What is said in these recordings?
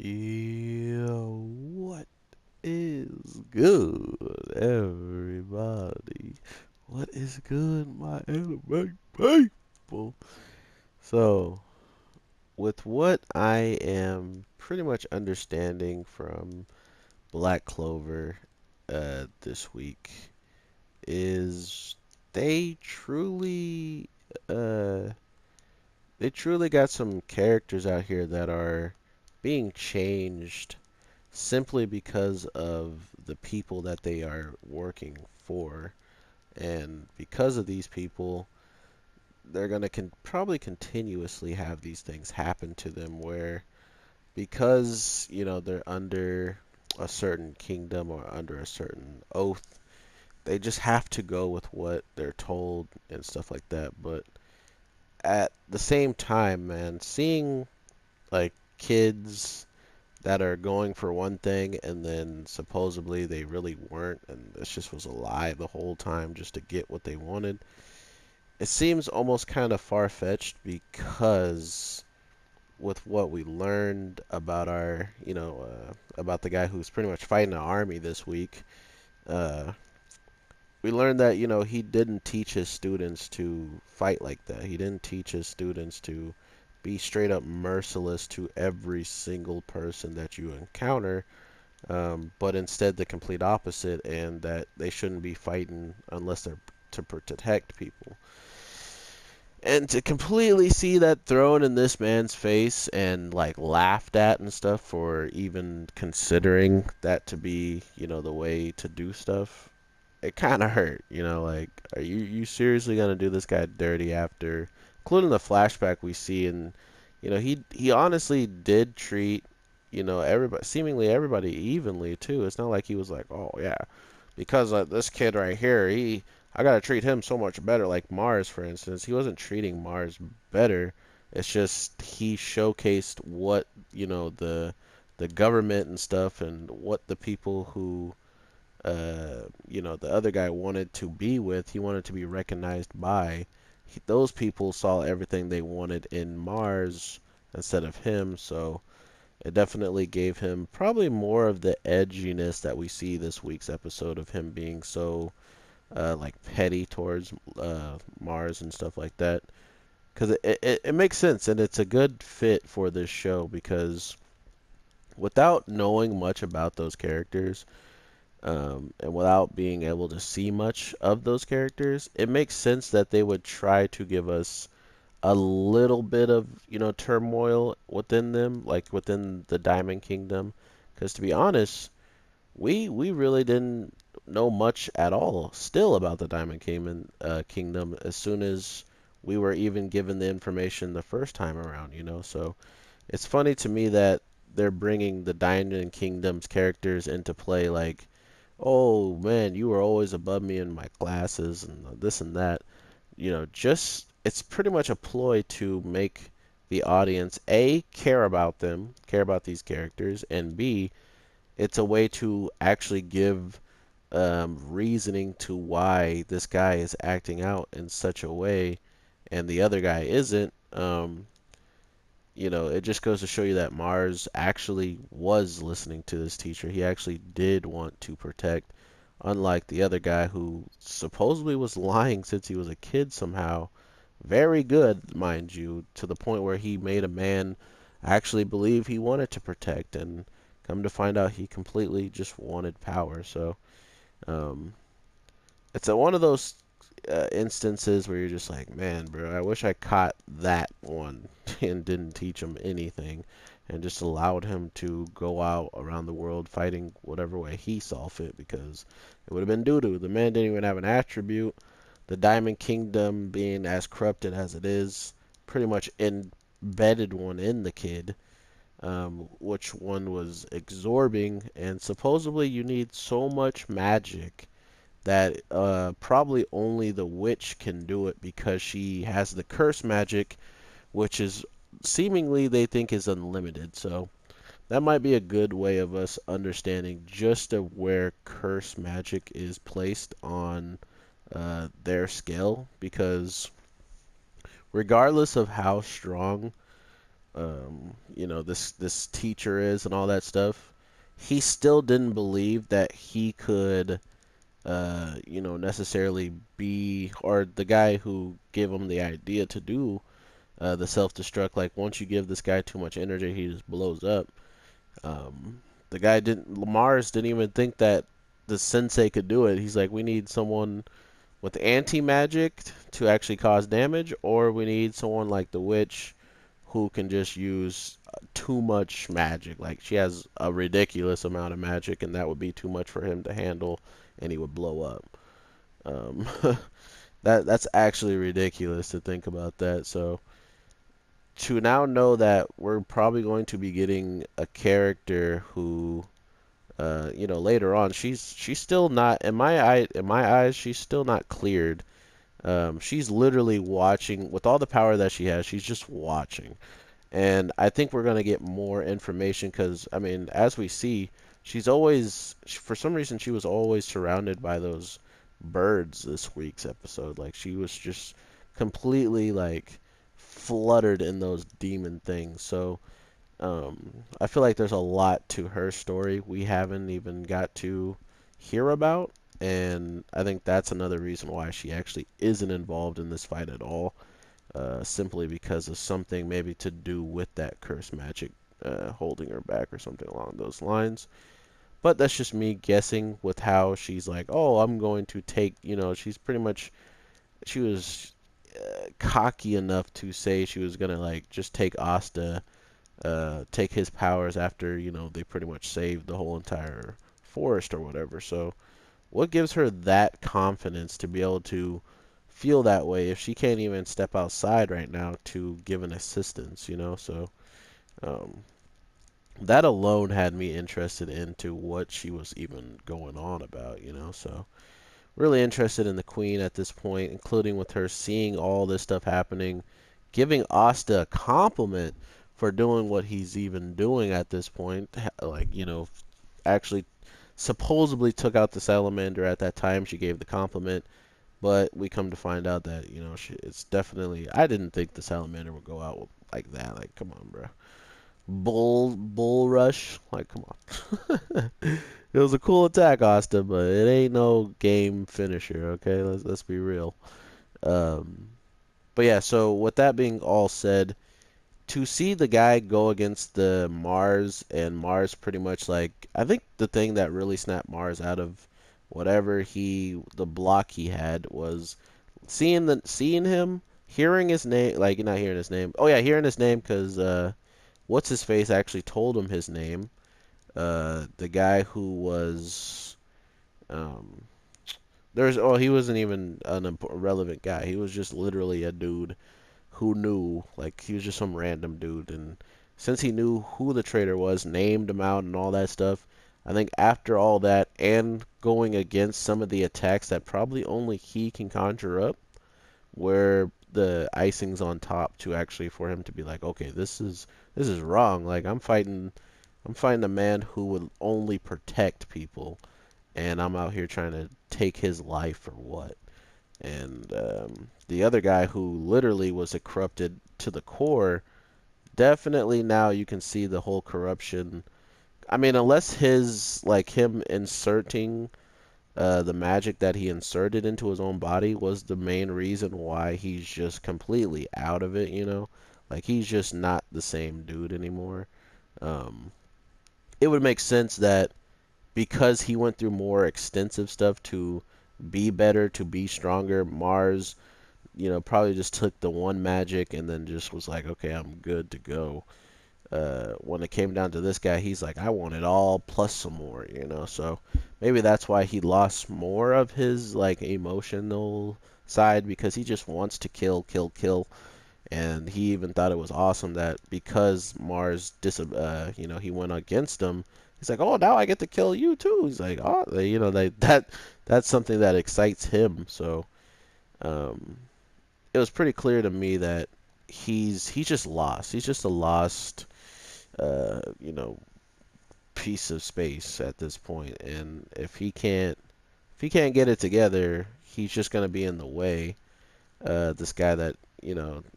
Yo, what is good, everybody? What is good, my anime people? So, with what I am pretty much understanding from Black Clover this week, is they truly uh, they truly got some characters out here that are being changed simply because of the people that they are working for. And because of these people, they're going to probably continuously have these things happen to them where because, they're under a certain kingdom or under a certain oath, they just have to go with what they're told and stuff like that. But at the same time, man, seeing like kids that are going for one thing and then supposedly they really weren't and this just was a lie the whole time just to get what they wanted. It seems almost kind of far-fetched because with what we learned about about the guy who's pretty much fighting the army this week, uh, we learned that, he didn't teach his students to fight like that. He didn't teach his students to be straight up merciless to every single person that you encounter, but instead the complete opposite, and that they shouldn't be fighting unless they're to protect people. And to completely see that thrown in this man's face and like laughed at and stuff for even considering that to be, the way to do stuff, it kind of hurt. Like, are you seriously gonna do this guy dirty after, including the flashback we see, and he honestly did treat everybody, seemingly everybody, evenly too. It's not like he was like, oh yeah, because this kid right here, I gotta treat him so much better. Like Mars, for instance, he wasn't treating Mars better. It's just he showcased what the government and stuff, and what the people who the other guy wanted to be with. He wanted to be recognized by. Those people saw everything they wanted in Mars instead of him, so it definitely gave him probably more of the edginess that we see this week's episode of him being so like petty towards Mars and stuff like that. Because it makes sense and it's a good fit for this show because without knowing much about those characters, and without being able to see much of those characters, it makes sense that they would try to give us a little bit of turmoil within them, like within the Diamond Kingdom. Because to be honest, we really didn't know much at all still about the Kingdom as soon as we were even given the information the first time around. So it's funny to me that they're bringing the Diamond Kingdom's characters into play, like, oh man, you were always above me in my classes and this and that. Just it's pretty much a ploy to make the audience A, care about them, care about these characters, and B, it's a way to actually give reasoning to why this guy is acting out in such a way and the other guy isn't. It just goes to show you that Mars actually was listening to this teacher. He actually did want to protect, unlike the other guy who supposedly was lying since he was a kid somehow. Very good, mind you, to the point where he made a man actually believe he wanted to protect, and come to find out he completely just wanted power. So, um, it's one of those instances where you're just like, man, bro, I wish I caught that one and didn't teach him anything and just allowed him to go out around the world fighting whatever way he saw fit because it would have been doo-doo. The man didn't even have an attribute. The Diamond Kingdom, being as corrupted as it is, pretty much embedded one in the kid, which one was absorbing, and supposedly you need so much magic that probably only the witch can do it because she has the curse magic, which is seemingly they think is unlimited. So that might be a good way of us understanding just of where curse magic is placed on their scale, because regardless of how strong this teacher is and all that stuff, he still didn't believe that he could necessarily be, or the guy who gave him the idea to do the self-destruct, like once you give this guy too much energy, he just blows up. The guy didn't, Mars didn't even think that the sensei could do it. He's like, we need someone with anti-magic to actually cause damage, or we need someone like the witch who can just use too much magic. Like she has a ridiculous amount of magic, and that would be too much for him to handle, and he would blow up. Um, that's actually ridiculous to think about that. So to now know that we're probably going to be getting a character who, later on, she's still not in my eyes, she's still not cleared. She's literally watching with all the power that she has. She's just watching. And I think we're going to get more information because, I mean, as we see, for some reason, she was always surrounded by those birds this week's episode. Like, she was just completely, like, fluttered in those demon things. So, I feel like there's a lot to her story we haven't even got to hear about. And I think that's another reason why she actually isn't involved in this fight at all, simply because of something maybe to do with that curse magic holding her back or something along those lines. But that's just me guessing with how she's like, oh, I'm going to take, she was cocky enough to say she was going to like just take Asta, take his powers after, they pretty much saved the whole entire forest or whatever. So what gives her that confidence to be able to feel that way if she can't even step outside right now to give an assistance? So um, that alone had me interested into what she was even going on about. So really interested in the queen at this point, including with her seeing all this stuff happening, giving Asta a compliment for doing what he's even doing at this point, like, actually supposedly took out the salamander at that time. She gave the compliment, but we come to find out that, it's definitely. I didn't think the salamander would go out like that. Like, come on, bro. Bull rush. Like, come on. It was a cool attack, Asta, but it ain't no game finisher. Okay, let's be real. Um, but yeah. So with that being all said, to see the guy go against the Mars and Mars pretty much like, I think the thing that really snapped Mars out of whatever the block he had was seeing him, hearing his name, like not hearing his name. Oh yeah, hearing his name because what's his face actually told him his name. The guy who was um he wasn't even an relevant guy. He was just literally a dude who knew, like he was just some random dude, and since he knew who the traitor was, named him out and all that stuff, I think after all that and going against some of the attacks that probably only he can conjure up, where the icing's on top to actually for him to be like, okay, this is wrong. Like I'm fighting a man who would only protect people, and I'm out here trying to take his life for what? And the other guy who literally was a corrupted to the core, definitely now you can see the whole corruption. I mean, unless him inserting the magic that he inserted into his own body was the main reason why he's just completely out of it. Like he's just not the same dude anymore. Um, it would make sense that because he went through more extensive stuff to be better, to be stronger, Mars probably just took the one magic and then just was like, okay, I'm good to go. When it came down to this guy, he's like, I want it all plus some more. So maybe that's why he lost more of his like emotional side because he just wants to kill, kill, kill. And he even thought it was awesome that because Mars he went against him. He's like, oh, now I get to kill you too. He's like, oh, that's something that excites him. So, um, it was pretty clear to me that he's just lost. He's just a lost, uh, you know, piece of space at this point. And if he can't get it together, he's just gonna be in the way. This guy that,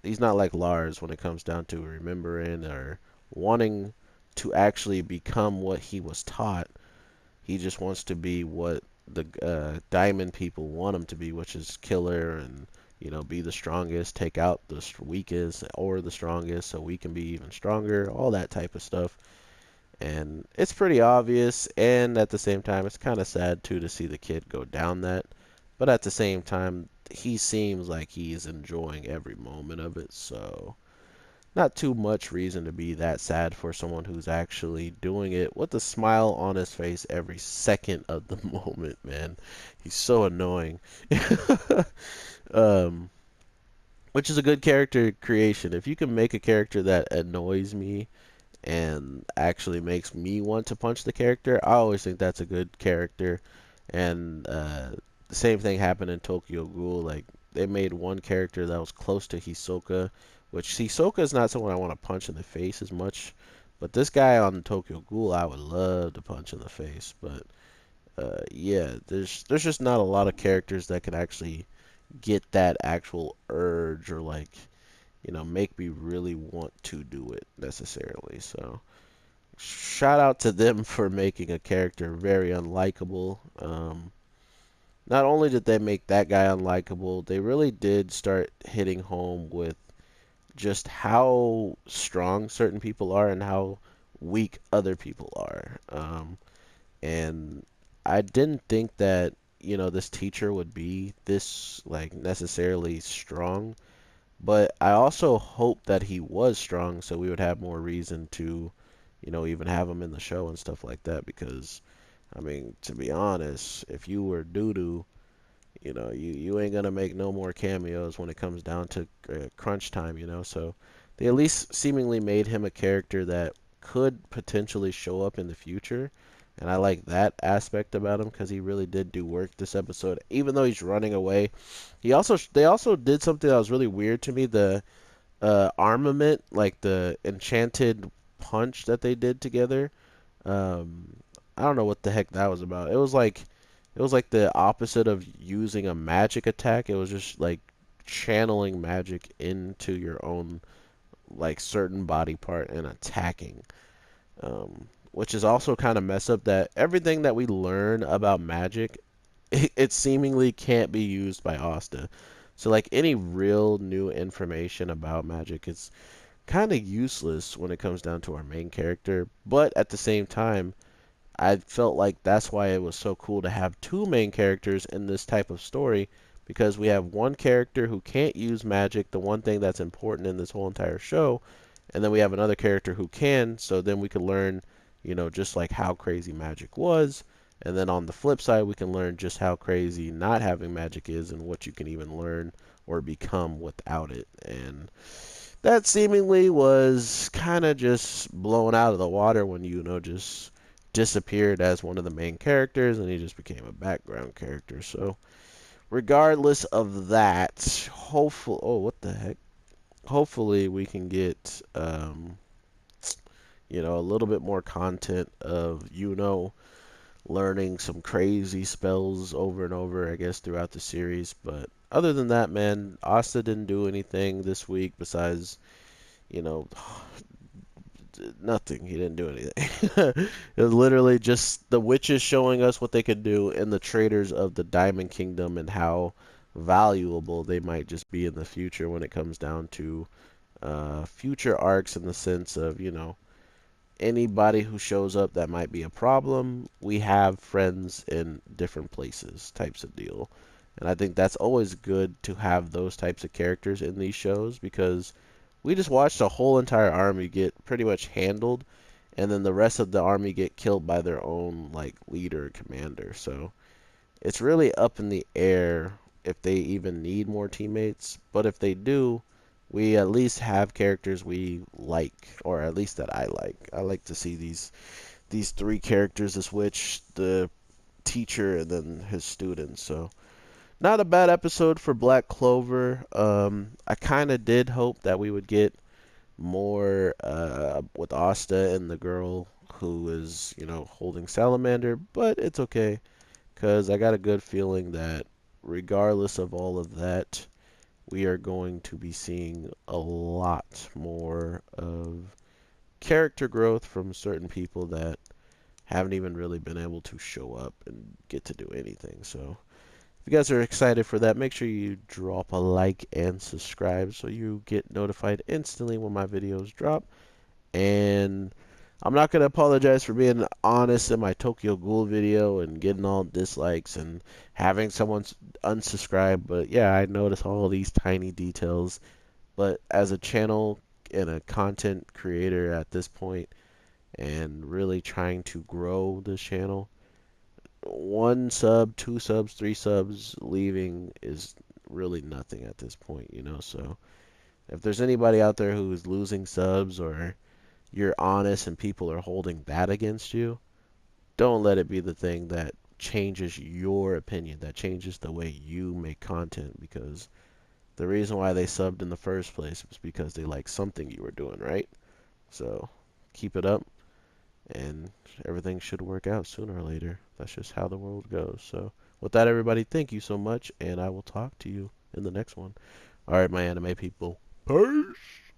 he's not like Lars when it comes down to remembering or wanting to actually become what he was taught. He just wants to be what the diamond people want him to be, which is killer and, be the strongest, take out the weakest or the strongest so we can be even stronger, all that type of stuff. And it's pretty obvious, and at the same time, it's kind of sad too to see the kid go down that. But at the same time, he seems like he's enjoying every moment of it, so not too much reason to be that sad for someone who's actually doing it with a smile on his face every second of the moment, man. He's so annoying. um, which is a good character creation. If you can make a character that annoys me and actually makes me want to punch the character, I always think that's a good character. And the same thing happened in Tokyo Ghoul. Like they made one character that was close to Hisoka, which Hisoka is not someone I want to punch in the face as much. But this guy on Tokyo Ghoul, I would love to punch in the face. But yeah, there's just not a lot of characters that can actually get that actual urge or like make me really want to do it necessarily. So shout out to them for making a character very unlikable. Not only did they make that guy unlikable, they really did start hitting home with just how strong certain people are and how weak other people are. And I didn't think that, this teacher would be this, like, necessarily strong, but I also hoped that he was strong so we would have more reason to, even have him in the show and stuff like that because, I mean, to be honest, if you were doo-doo, you ain't gonna make no more cameos when it comes down to crunch time, So they at least seemingly made him a character that could potentially show up in the future, and I like that aspect about him because he really did do work this episode. Even though he's running away, they also did something that was really weird to me. The armament, like the enchanted punch that they did together. Um, I don't know what the heck that was about. It was like the opposite of using a magic attack. It was just like channeling magic into your own like certain body part and attacking. Which is also kind of mess up that everything that we learn about magic, it seemingly can't be used by Asta. So like any real new information about magic is kind of useless when it comes down to our main character. But at the same time, I felt like that's why it was so cool to have two main characters in this type of story because we have one character who can't use magic, the one thing that's important in this whole entire show, and then we have another character who can, so then we could learn, just like how crazy magic was, and then on the flip side, we can learn just how crazy not having magic is and what you can even learn or become without it. And that seemingly was kind of just blown out of the water when just disappeared as one of the main characters and he just became a background character. So, regardless of that, hopefully, oh, what the heck? Hopefully, we can get, a little bit more content of, learning some crazy spells over and over, I guess, throughout the series. But other than that, man, Asta didn't do anything this week besides, you know, nothing. He didn't do anything. It was literally just the witches showing us what they could do and the traders of the Diamond Kingdom and how valuable they might just be in the future when it comes down to future arcs in the sense of, anybody who shows up that might be a problem, we have friends in different places types of deal. And I think that's always good to have those types of characters in these shows because we just watched a whole entire army get pretty much handled and then the rest of the army get killed by their own like leader commander. So it's really up in the air if they even need more teammates, but if they do, we at least have characters we like, or at least that I like. I like to see these three characters, the witch, the teacher, and then his students. So not a bad episode for Black Clover. I kind of did hope that we would get more with Asta and the girl who is, holding Salamander, but it's okay because I got a good feeling that regardless of all of that, we are going to be seeing a lot more of character growth from certain people that haven't even really been able to show up and get to do anything. So if you guys are excited for that, make sure you drop a like and subscribe so you get notified instantly when my videos drop. And I'm not going to apologize for being honest in my Tokyo Ghoul video and getting all dislikes and having someone unsubscribe. But yeah, I notice all these tiny details. But as a channel and a content creator at this point, and really trying to grow this channel, one sub, two subs, three subs leaving is really nothing at this point, you know. So if there's anybody out there who is losing subs, or you're honest and people are holding that against you, don't let it be the thing that changes your opinion, that changes the way you make content, because the reason why they subbed in the first place was because they like something you were doing, right? So keep it up, and everything should work out sooner or later. That's just how the world goes. So with that, everybody, thank you so much, and I will talk to you in the next one. All right, my anime people. Peace.